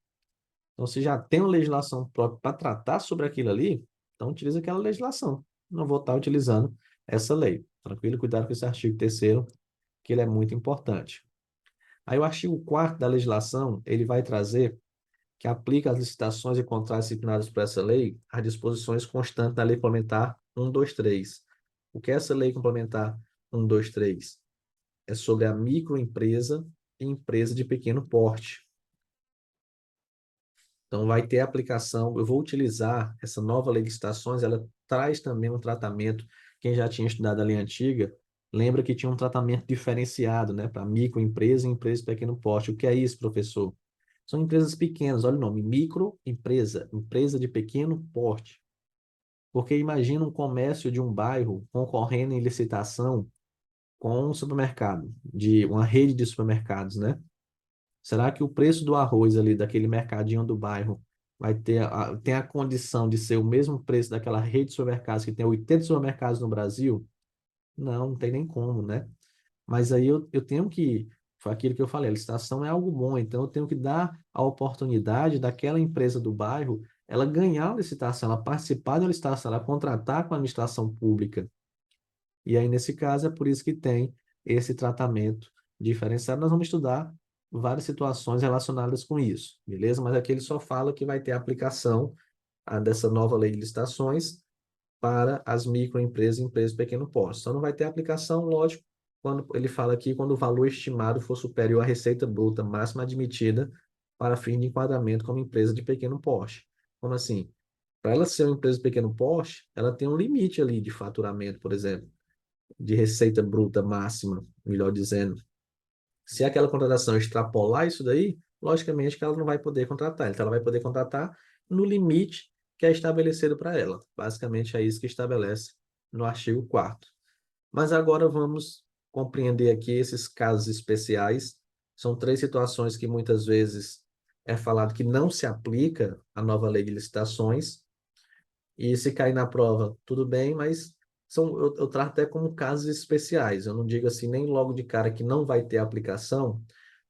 Então, se já tem uma legislação própria para tratar sobre aquilo ali, então utiliza aquela legislação. Não vou estar utilizando essa lei. Tranquilo? Cuidado com esse artigo 3º, que ele é muito importante. Aí o artigo 4º da legislação, ele vai trazer que aplica as licitações e contratos disciplinados por essa lei as disposições constantes da Lei Complementar 123. O que é essa Lei Complementar 123? É sobre a microempresa e empresa de pequeno porte. Então, vai ter aplicação, eu vou utilizar essa nova lei de licitações, ela traz também um tratamento, quem já tinha estudado a lei antiga, lembra que tinha um tratamento diferenciado, né, para microempresa e empresa de pequeno porte. O que é isso, professor? São empresas pequenas, olha o nome, microempresa, empresa de pequeno porte. Porque imagina um comércio de um bairro concorrendo em licitação com um supermercado, de uma rede de supermercados, né? Será que o preço do arroz ali daquele mercadinho do bairro tem a condição de ser o mesmo preço daquela rede de supermercados que tem 80 supermercados no Brasil? Não, não tem nem como, né? Mas aí eu tenho que, foi aquilo que eu falei, a licitação é algo bom, então eu tenho que dar a oportunidade daquela empresa do bairro, ela ganhar a licitação, ela participar da licitação, ela contratar com a administração pública. E aí, nesse caso, é por isso que tem esse tratamento diferenciado. Nós vamos estudar várias situações relacionadas com isso, beleza? Mas aqui ele só fala que vai ter aplicação dessa nova lei de licitações para as microempresas e empresas de pequeno porte. Só não vai ter aplicação, lógico, quando ele fala aqui, quando o valor estimado for superior à receita bruta máxima admitida para fim de enquadramento como empresa de pequeno porte. Como assim? Para ela ser uma empresa de pequeno porte, ela tem um limite ali de faturamento, por exemplo, de receita bruta máxima, melhor dizendo. Se aquela contratação extrapolar isso daí, logicamente que ela não vai poder contratar. Então, ela vai poder contratar no limite que é estabelecido para ela. Basicamente, é isso que estabelece no artigo 4º. Mas agora vamos compreender aqui esses casos especiais. São 3 situações que muitas vezes é falado que não se aplica a nova lei de licitações, e se cair na prova, tudo bem, mas eu trato até como casos especiais. Eu não digo assim nem logo de cara que não vai ter aplicação,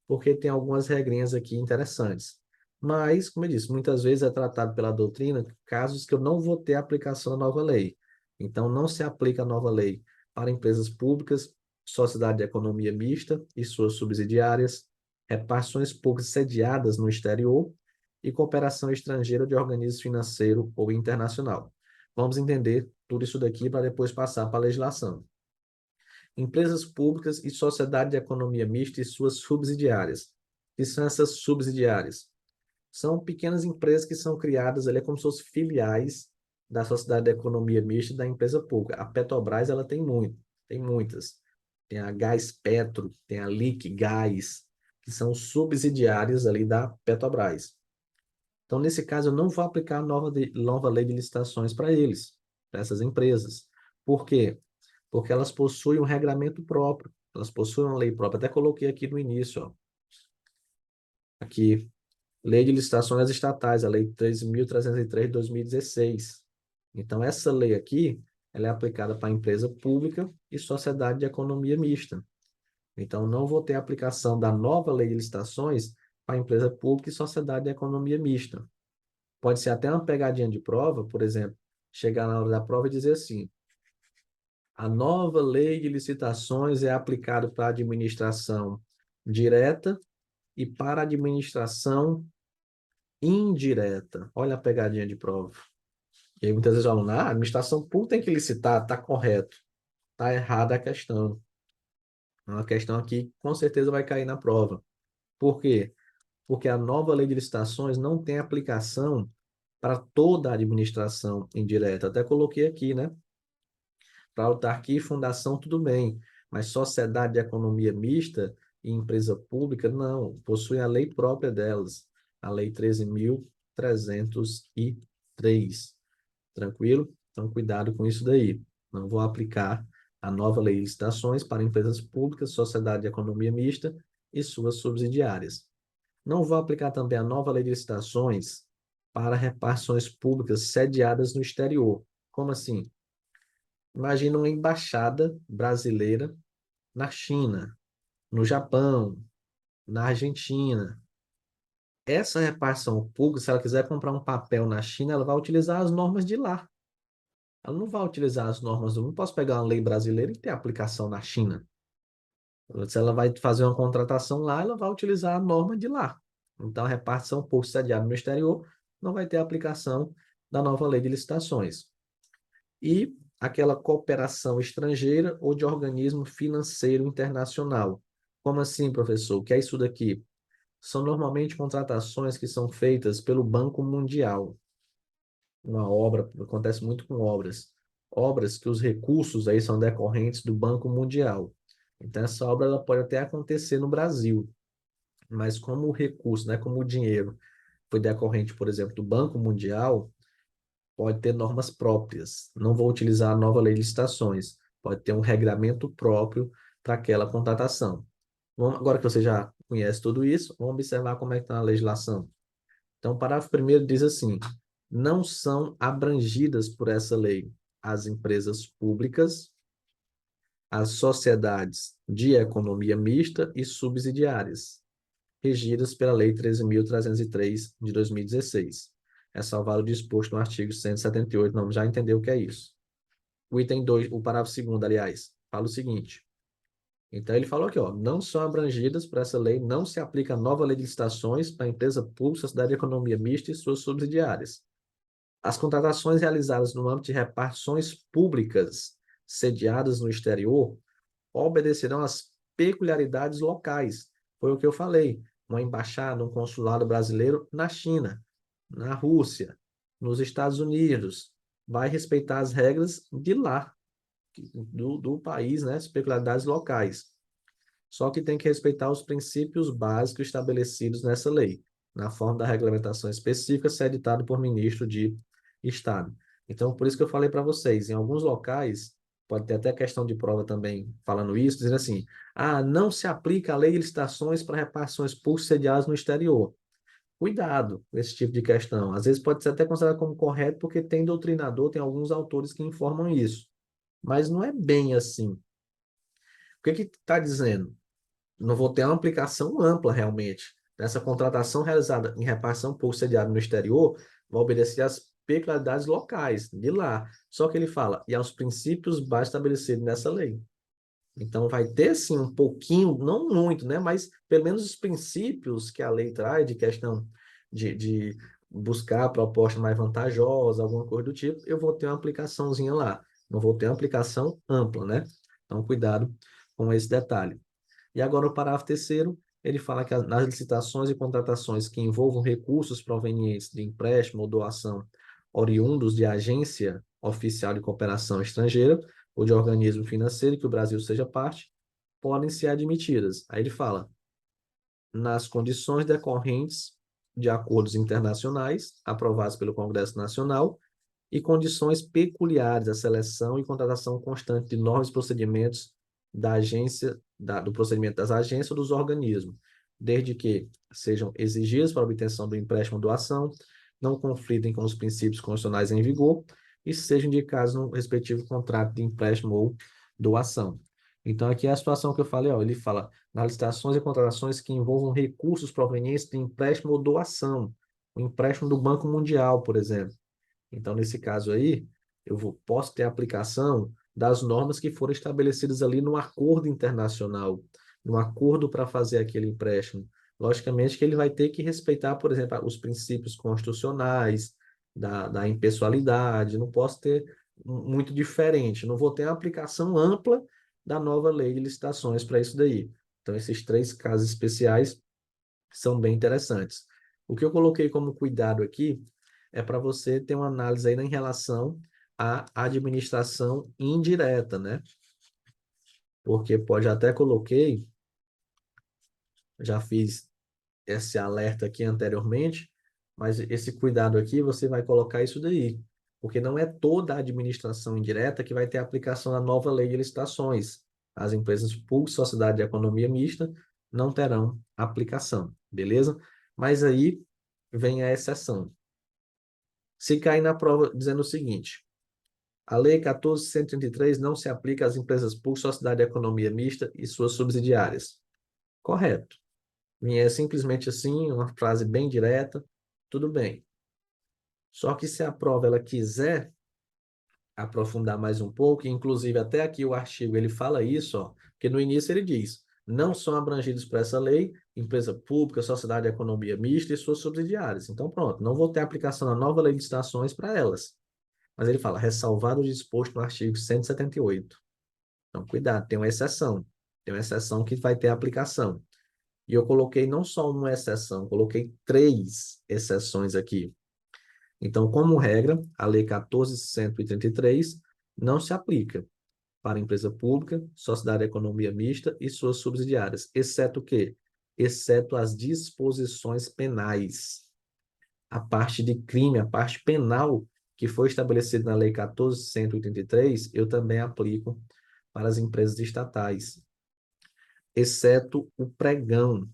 porque tem algumas regrinhas aqui interessantes. Mas, como eu disse, muitas vezes é tratado pela doutrina casos que eu não vou ter aplicação da nova lei. Então, não se aplica a nova lei para empresas públicas, sociedade de economia mista e suas subsidiárias, repartições públicas sediadas no exterior e cooperação estrangeira de organismo financeiro ou internacional. Vamos entender tudo isso daqui para depois passar para a legislação. Empresas públicas e sociedade de economia mista e suas subsidiárias. Que são essas subsidiárias? São pequenas empresas que são criadas ali como se fossem filiais da sociedade de economia mista e da empresa pública. A Petrobras, ela tem muitas. Tem a Gás Petro, tem a Liquigás, que são subsidiárias ali da Petrobras. Então, nesse caso, eu não vou aplicar a nova lei de licitações para eles, para essas empresas. Por quê? Porque elas possuem um regramento próprio, elas possuem uma lei própria. Até coloquei aqui no início, ó. Aqui, Lei de Licitações Estatais, a Lei 13.303 de 2016. Então, essa lei aqui, ela é aplicada para empresa pública e sociedade de economia mista. Então, não vou ter aplicação da nova lei de licitações para empresa pública e sociedade de economia mista. Pode ser até uma pegadinha de prova, por exemplo, chegar na hora da prova e dizer assim: a nova lei de licitações é aplicada para a administração direta e para a administração indireta. Olha a pegadinha de prova. E aí muitas vezes o aluno, a administração pública tem que licitar, está correto. Está errada a questão. Uma questão aqui com certeza vai cair na prova. Por quê? Porque a nova lei de licitações não tem aplicação para toda a administração indireta. Até coloquei aqui, né? Para autarquia e fundação, tudo bem, mas sociedade de economia mista e empresa pública, não, possuem a lei própria delas, a Lei 13.303. Tranquilo? Então, cuidado com isso daí. Não vou aplicar a nova lei de licitações para empresas públicas, sociedade de economia mista e suas subsidiárias. Não vou aplicar também a nova lei de licitações para repartições públicas sediadas no exterior. Como assim? Imagina uma embaixada brasileira na China, no Japão, na Argentina. Essa repartição pública, se ela quiser comprar um papel na China, ela vai utilizar as normas de lá. Ela não vai utilizar as normas do... Não posso pegar uma lei brasileira e ter aplicação na China. Se ela vai fazer uma contratação lá, ela vai utilizar a norma de lá. Então, a repartição pública sediada no exterior não vai ter aplicação da nova lei de licitações. E aquela cooperação estrangeira ou de organismo financeiro internacional. Como assim, professor? O que é isso daqui? São normalmente contratações que são feitas pelo Banco Mundial. Uma obra, acontece muito com obras. Obras que os recursos aí são decorrentes do Banco Mundial. Então, essa obra ela pode até acontecer no Brasil, mas como o recurso, né, como o dinheiro foi decorrente, por exemplo, do Banco Mundial, pode ter normas próprias. Não vou utilizar a nova lei de licitações. Pode ter um regramento próprio para aquela contratação. Agora que você já conhece tudo isso, vamos observar como é que está a legislação. Então, o parágrafo primeiro diz assim: não são abrangidas por essa lei as empresas públicas, as sociedades de economia mista e subsidiárias, regidas pela Lei 13.303 de 2016. É salvado o disposto no artigo 178, não, já entendeu o que é isso. O item 2, o parágrafo segundo, aliás, fala o seguinte. Então, ele falou aqui, ó, não são abrangidas por essa lei, não se aplica a nova lei de licitações para a empresa pública, sociedade de economia mista e suas subsidiárias. As contratações realizadas no âmbito de repartições públicas sediadas no exterior obedecerão às peculiaridades locais. Foi o que eu falei. Uma embaixada, um consulado brasileiro na China, na Rússia, nos Estados Unidos, vai respeitar as regras de lá, do país, né? As peculiaridades locais. Só que tem que respeitar os princípios básicos estabelecidos nessa lei, na forma da regulamentação específica, se é editado por ministro de Estado. Então, por isso que eu falei para vocês, em alguns locais, pode ter até questão de prova também falando isso, dizendo assim, não se aplica a lei de licitações para repartições públicas sediadas no exterior. Cuidado com esse tipo de questão. Às vezes pode ser até considerado como correto, porque tem doutrinador, tem alguns autores que informam isso. Mas não é bem assim. O que está dizendo? Não vou ter uma aplicação ampla realmente. Essa contratação realizada em repartição pública sediada no exterior vai obedecer às peculiaridades locais de lá. Só que ele fala, e aos princípios básicos estabelecidos nessa lei. Então vai ter sim um pouquinho, não muito, né? Mas pelo menos os princípios que a lei traz de questão de buscar a proposta mais vantajosa, alguma coisa do tipo, eu vou ter uma aplicaçãozinha lá. Não vou ter uma aplicação ampla, né? Então cuidado com esse detalhe. E agora o parágrafo terceiro, ele fala que nas licitações e contratações que envolvam recursos provenientes de empréstimo ou doação oriundos de agência oficial de cooperação estrangeira ou de organismo financeiro que o Brasil seja parte, podem ser admitidas. Aí ele fala, nas condições decorrentes de acordos internacionais aprovados pelo Congresso Nacional e condições peculiares à seleção e contratação constante de normas e procedimentos da agência, do procedimento das agências ou dos organismos, desde que sejam exigidas para a obtenção do empréstimo ou doação, não conflitem com os princípios constitucionais em vigor e sejam indicados no respectivo contrato de empréstimo ou doação. Então, aqui é a situação que eu falei, ó, ele fala nas licitações e contratações que envolvam recursos provenientes de empréstimo ou doação, o empréstimo do Banco Mundial, por exemplo. Então, nesse caso aí, posso ter aplicação das normas que foram estabelecidas ali no acordo internacional, no acordo para fazer aquele empréstimo. Logicamente que ele vai ter que respeitar, por exemplo, os princípios constitucionais, da impessoalidade, não posso ter muito diferente, não vou ter uma aplicação ampla da nova lei de licitações para isso daí. Então, esses três casos especiais são bem interessantes. O que eu coloquei como cuidado aqui é para você ter uma análise aí em relação à administração indireta, né? Porque pode até coloquei, já fiz esse alerta aqui anteriormente, mas esse cuidado aqui você vai colocar isso daí, porque não é toda a administração indireta que vai ter aplicação da nova lei de licitações. As empresas públicas, sociedade de economia mista, não terão aplicação, beleza? Mas aí vem a exceção. Se cair na prova dizendo o seguinte: a Lei 14.133 não se aplica às empresas públicas, sociedade de economia mista e suas subsidiárias. Correto. Vier simplesmente assim, uma frase bem direta, tudo bem. Só que se a prova ela quiser aprofundar mais um pouco, e inclusive até aqui o artigo ele fala isso, ó, porque no início ele diz: não são abrangidos por essa lei empresa pública, sociedade de economia mista e suas subsidiárias. Então pronto, não vou ter aplicação da nova lei de licitações para elas. Mas ele fala, ressalvado o disposto no artigo 178. Então, cuidado, tem uma exceção. Tem uma exceção que vai ter aplicação. E eu coloquei não só uma exceção, coloquei três exceções aqui. Então, como regra, a Lei 14.133 não se aplica para empresa pública, sociedade de economia mista e suas subsidiárias, exceto o quê? Exceto as disposições penais. A parte de crime, a parte penal que foi estabelecida na Lei 14.183, eu também aplico para as empresas estatais, exceto o pregão.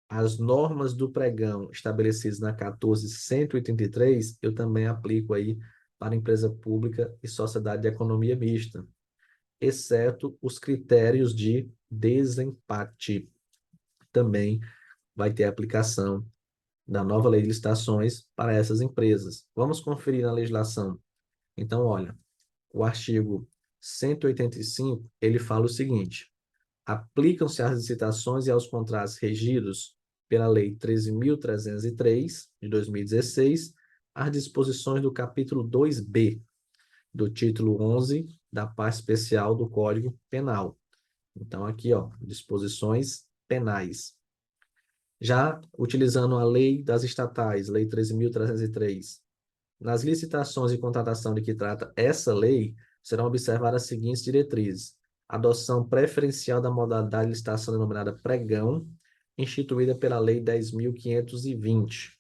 As normas do pregão estabelecidas na 14.183, eu também aplico aí para empresa pública e sociedade de economia mista, exceto os critérios de desempate. Também vai ter aplicação da nova lei de licitações para essas empresas. Vamos conferir na legislação. Então, olha, o artigo 185, ele fala o seguinte: aplicam-se às licitações e aos contratos regidos pela Lei 13.303, de 2016, as disposições do capítulo 2b, do título 11 da parte especial do Código Penal. Então, aqui, ó, disposições penais. Já utilizando a lei das estatais, Lei 13.303, nas licitações e contratação de que trata essa lei, serão observadas as seguintes diretrizes: adoção preferencial da modalidade de licitação denominada pregão, instituída pela Lei 10.520.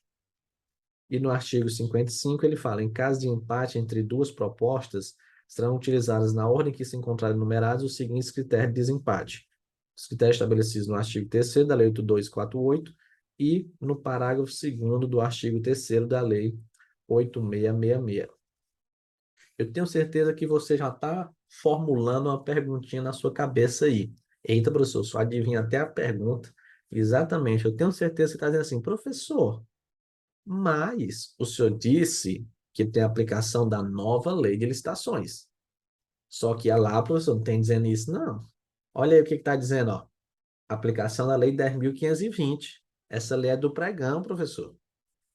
E no artigo 55 ele fala: em caso de empate entre duas propostas, serão utilizadas na ordem que se encontrarem numerados os seguintes critérios de desempate. Os critérios estabelecidos no artigo 3º da Lei 8.248 e no parágrafo 2º do artigo 3º da Lei 8.666. Eu tenho certeza que você já está formulando uma perguntinha na sua cabeça aí. Eita, professor, só adivinha até a pergunta. Exatamente, eu tenho certeza que está dizendo assim, professor, mas o senhor disse que tem aplicação da nova lei de licitações. Só que lá, professor, não tem dizendo isso, não. Olha aí o que está dizendo, ó. Aplicação da lei 10.520. Essa lei é do pregão, professor.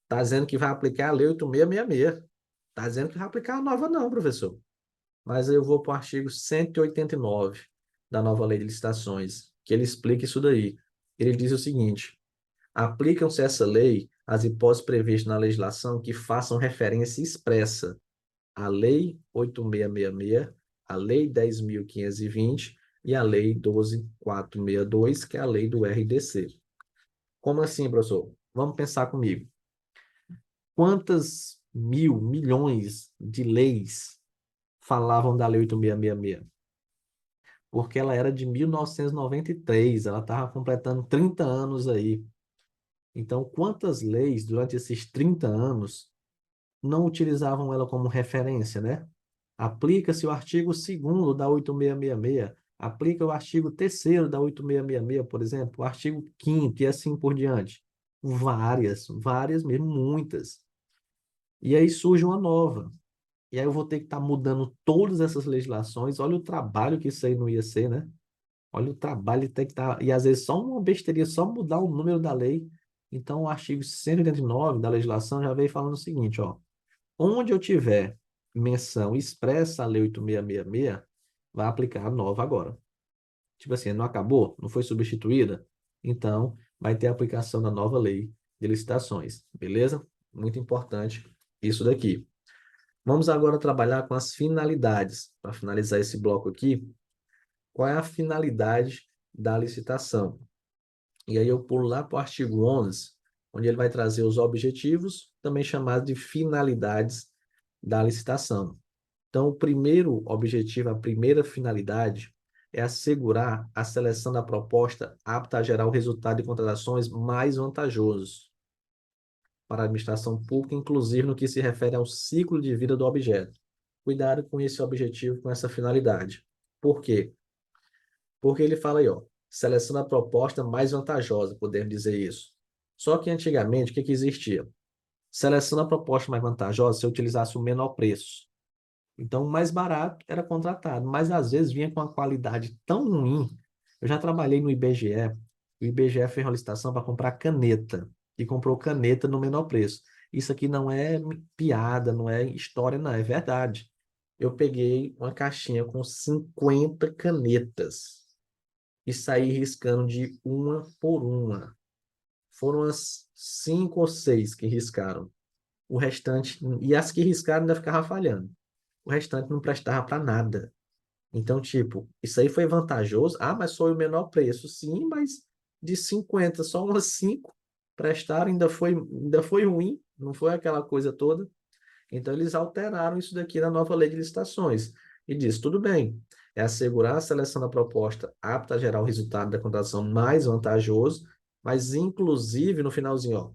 Está dizendo que vai aplicar a lei 8.666. Está dizendo que vai aplicar a nova, não, professor. Mas eu vou para o artigo 189 da nova lei de licitações, que ele explica isso daí. Ele diz o seguinte: aplicam-se essa lei às hipóteses previstas na legislação que façam referência expressa à Lei 8.666, à Lei 10.520 e à Lei 12.462, que é a lei do RDC. Como assim, professor? Vamos pensar comigo. Quantas mil, milhões de leis falavam da Lei 8666? Porque ela era de 1993, ela estava completando 30 anos aí. Então, quantas leis durante esses 30 anos não utilizavam ela como referência, né? Aplica-se o artigo 2º da 8666, aplica o artigo 3º da 8666, por exemplo, o artigo 5º e assim por diante. Várias, várias mesmo, muitas. E aí surge uma nova. E aí eu vou ter que estar mudando todas essas legislações. Olha o trabalho que isso aí não ia ser, né? Olha o trabalho que tem que estar. E às vezes só uma besteirinha, só mudar o número da lei. Então, o artigo 189 da legislação já veio falando o seguinte, ó. Onde eu tiver menção expressa à Lei 8666, vai aplicar a nova agora. Tipo assim, não acabou? Não foi substituída? Então, vai ter a aplicação da nova lei de licitações, beleza? Muito importante isso daqui. Vamos agora trabalhar com as finalidades. Para finalizar esse bloco aqui, qual é a finalidade da licitação? E aí eu pulo lá para o artigo 11, onde ele vai trazer os objetivos, também chamados de finalidades da licitação. Então, o primeiro objetivo, a primeira finalidade, é assegurar a seleção da proposta apta a gerar o resultado de contratações mais vantajosos para a administração pública, inclusive no que se refere ao ciclo de vida do objeto. Cuidado com esse objetivo, com essa finalidade. Por quê? Porque ele fala aí, ó, seleção da proposta mais vantajosa, podemos dizer isso. Só que antigamente, o que existia? Seleção da proposta mais vantajosa se eu utilizasse o menor preço. Então, o mais barato era contratado, mas às vezes vinha com uma qualidade tão ruim. Eu já trabalhei no IBGE, o IBGE fez uma licitação para comprar caneta, e comprou caneta no menor preço. Isso aqui não é piada, não é história, não, é verdade. Eu peguei uma caixinha com 50 canetas e saí riscando de uma por uma. Foram as 5 ou 6 que riscaram. O restante, e as que riscaram ainda ficavam falhando. O restante não prestava para nada. Então, tipo, isso aí foi vantajoso. Ah, mas foi o menor preço. Sim, mas de 50 só umas 5 prestaram, ainda foi ruim, não foi aquela coisa toda. Então, eles alteraram isso daqui na nova lei de licitações. E diz, tudo bem, é assegurar a seleção da proposta apta a gerar o resultado da contratação mais vantajoso, mas inclusive no finalzinho, ó,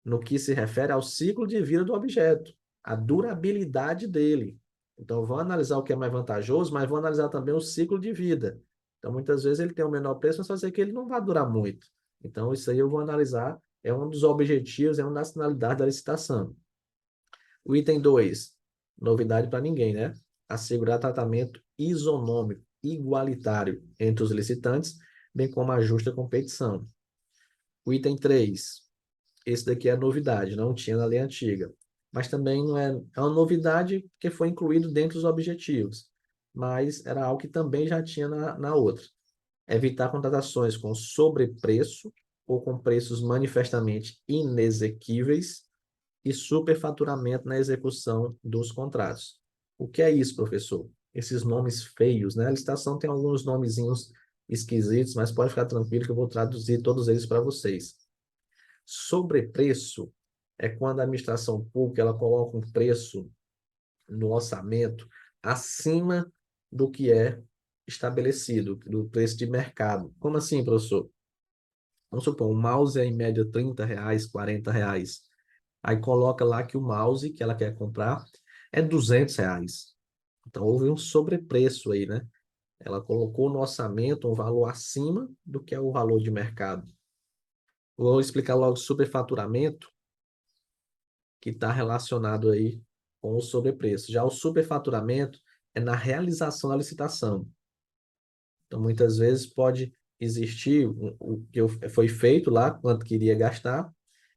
no que se refere ao ciclo de vida do objeto, a durabilidade dele. Então, vou analisar o que é mais vantajoso, mas vou analisar também o ciclo de vida. Então, muitas vezes ele tem o menor preço, mas só dizer que ele não vai durar muito. Então, isso aí eu vou analisar, é um dos objetivos, é uma das finalidades da licitação. O item 2, novidade para ninguém, né? Assegurar tratamento isonômico, igualitário entre os licitantes, bem como a justa competição. O item 3, esse daqui é novidade, não tinha na lei antiga. Mas também não é, é uma novidade que foi incluído dentro dos objetivos. Mas era algo que também já tinha na outra. Evitar contratações com sobrepreço ou com preços manifestamente inexequíveis e superfaturamento na execução dos contratos. O que é isso, professor? Esses nomes feios, né? A licitação tem alguns nomezinhos esquisitos, mas pode ficar tranquilo que eu vou traduzir todos eles para vocês. Sobrepreço é quando a administração pública ela coloca um preço no orçamento acima do que é estabelecido, do preço de mercado. Como assim, professor? Vamos supor, um mouse é em média R$ 30, R$ 40. Aí coloca lá que o mouse que ela quer comprar é R$ 200. Então houve um sobrepreço aí, né? Ela colocou no orçamento um valor acima do que é o valor de mercado. Vou explicar logo o superfaturamento, que está relacionado aí com o sobrepreço. Já o superfaturamento é na realização da licitação. Então, muitas vezes pode existir o que foi feito lá, quanto queria gastar,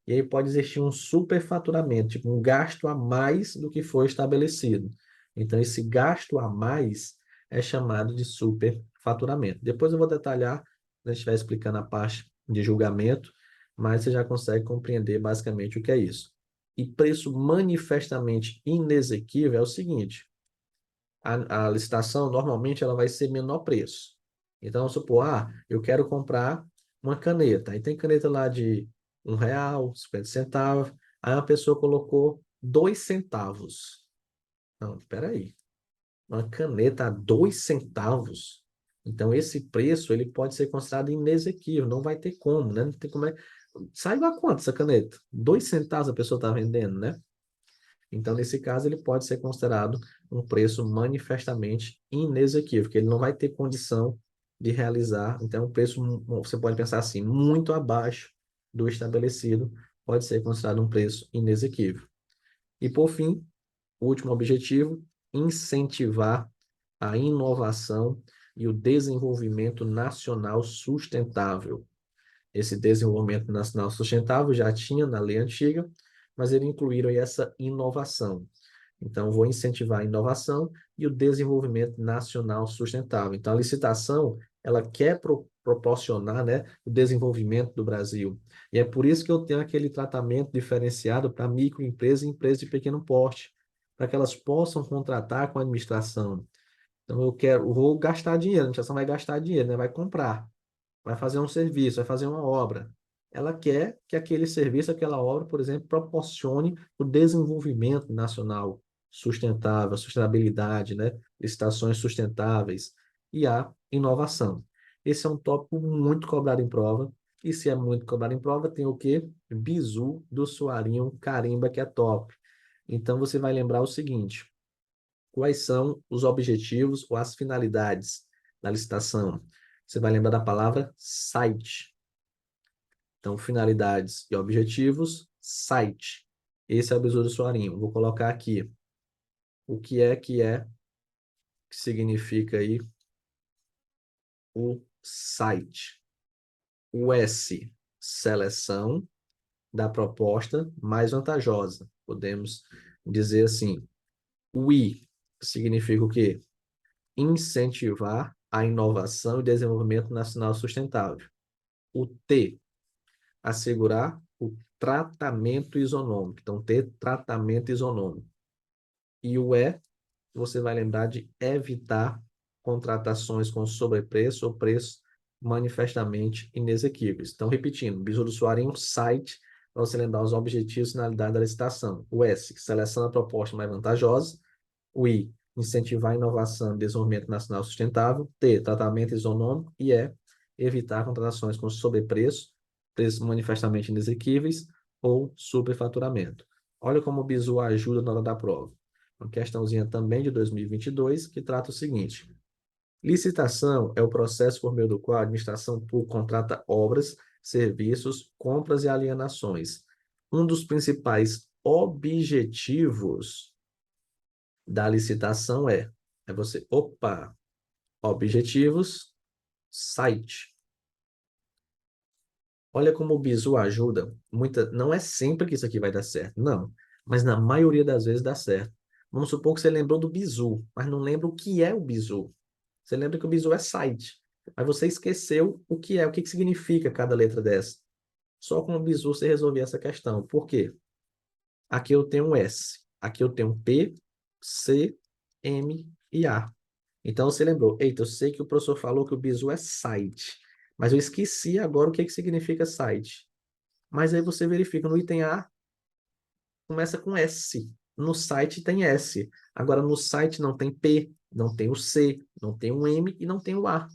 e aí pode existir um superfaturamento, tipo um gasto a mais do que foi estabelecido. Então, esse gasto a mais é chamado de superfaturamento. Depois eu vou detalhar, quando a gente estiver explicando a parte de julgamento, mas você já consegue compreender basicamente o que é isso. E preço manifestamente inexequível é o seguinte: a licitação normalmente ela vai ser menor preço. Então, vamos supor, eu quero comprar uma caneta. Aí tem caneta lá de R$ 1, 50 centavos. Aí uma pessoa colocou 2 centavos. Não, espera aí. Uma caneta a 2 centavos. Então, esse preço ele pode ser considerado inexequível. Não vai ter como, né? Não tem como. Saiba a quanto essa caneta? 2 centavos a pessoa está vendendo, né? Então, nesse caso, ele pode ser considerado um preço manifestamente inexequível, porque ele não vai ter condição de realizar. Então, é um preço, você pode pensar assim, muito abaixo do estabelecido, pode ser considerado um preço inexequível. E, por fim, o último objetivo, incentivar a inovação e o desenvolvimento nacional sustentável. Esse desenvolvimento nacional sustentável já tinha na lei antiga, mas eles incluíram aí essa inovação. Então, vou incentivar a inovação e o desenvolvimento nacional sustentável. Então, a licitação, ela quer proporcionar, né, o desenvolvimento do Brasil. E é por isso que eu tenho aquele tratamento diferenciado para microempresas e empresas de pequeno porte, para que elas possam contratar com a administração. Então, vou gastar dinheiro, a administração vai gastar dinheiro, né, vai comprar, vai fazer um serviço, vai fazer uma obra. Ela quer que aquele serviço, aquela obra, por exemplo, proporcione o desenvolvimento nacional sustentável, sustentabilidade, né? Licitações sustentáveis e a inovação. Esse é um tópico muito cobrado em prova. E se é muito cobrado em prova, tem o quê? Bizu do Suarinho Carimba, que é top. Então, você vai lembrar o seguinte: quais são os objetivos ou as finalidades da licitação? Você vai lembrar da palavra site. Então, finalidades e objetivos, site. Esse é o Besouro Soarinho. Vou colocar aqui o que significa aí o site. O S, seleção da proposta mais vantajosa. Podemos dizer assim. O I significa o quê? Incentivar a inovação e desenvolvimento nacional sustentável. O T, assegurar o tratamento isonômico. Então, ter tratamento isonômico. E o E, você vai lembrar de evitar contratações com sobrepreço ou preços manifestamente inexequíveis. Então, repetindo, Besouro Soarinho, site, para você lembrar os objetivos e finalidade da licitação. O S, seleção da proposta mais vantajosa. O I, incentivar a inovação e desenvolvimento nacional sustentável. T, tratamento isonômico. E E, evitar contratações com sobrepreço, preços manifestamente inexequíveis ou superfaturamento. Olha como o Bizu ajuda na hora da prova. Uma questãozinha também de 2022 que trata o seguinte: licitação é o processo por meio do qual a administração pública contrata obras, serviços, compras e alienações. Um dos principais objetivos da licitação é você, objetivos, site. Olha como o Bizu ajuda. Não é sempre que isso aqui vai dar certo, não. Mas na maioria das vezes dá certo. Vamos supor que você lembrou do Bizu, mas não lembra o que é o Bizu. Você lembra que o Bizu é site, mas você esqueceu o que é, o que significa cada letra dessa. Só com o Bizu você resolvia essa questão. Por quê? Aqui eu tenho um S, aqui eu tenho um P, C, M e A. Então você lembrou, eita, eu sei que o professor falou que o bizu é site, mas eu esqueci agora o que significa site. Mas aí você verifica no item A, começa com S. No site tem S. Agora no site não tem P, não tem o C, não tem o M e não tem o A.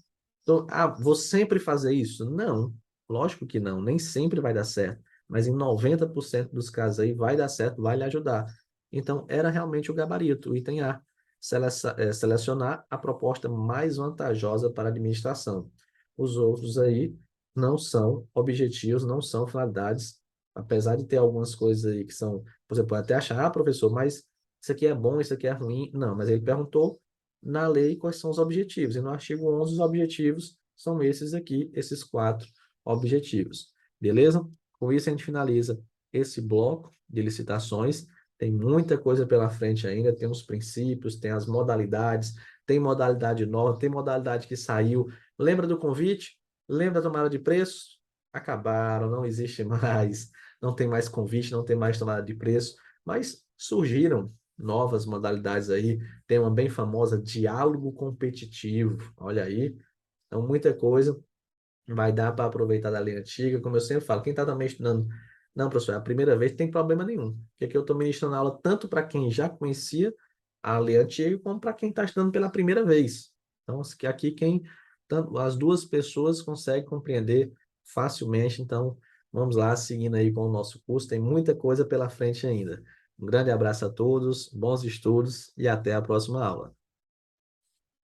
Então, vou sempre fazer isso? Não, lógico que não, nem sempre vai dar certo. Mas em 90% dos casos aí vai dar certo, vai lhe ajudar. Então, era realmente o gabarito, o item A. Selecionar a proposta mais vantajosa para a administração. Os outros aí não são objetivos, não são finalidades, apesar de ter algumas coisas aí que são, você pode até achar, professor, mas isso aqui é bom, isso aqui é ruim. Não, mas ele perguntou na lei quais são os objetivos. E no artigo 11, os objetivos são esses aqui, esses 4 objetivos. Beleza? Com isso, a gente finaliza esse bloco de licitações. Tem muita coisa pela frente ainda, tem os princípios, tem as modalidades, tem modalidade nova, tem modalidade que saiu. Lembra do convite? Lembra da tomada de preço? Acabaram, não existe mais. Não tem mais convite, não tem mais tomada de preço, mas surgiram novas modalidades aí. Tem uma bem famosa, diálogo competitivo. Olha aí. Então, muita coisa. vai dar para aproveitar da lei antiga, como eu sempre falo, quem está também estudando, não, professor, é a primeira vez, não tem problema nenhum, porque aqui eu estou ministrando aula tanto para quem já conhecia a lei antiga, como para quem está estudando pela primeira vez. Então, aqui quem, tanto, as duas pessoas conseguem compreender facilmente, então, vamos lá, seguindo aí com o nosso curso, tem muita coisa pela frente ainda. Um grande abraço a todos, bons estudos e até a próxima aula.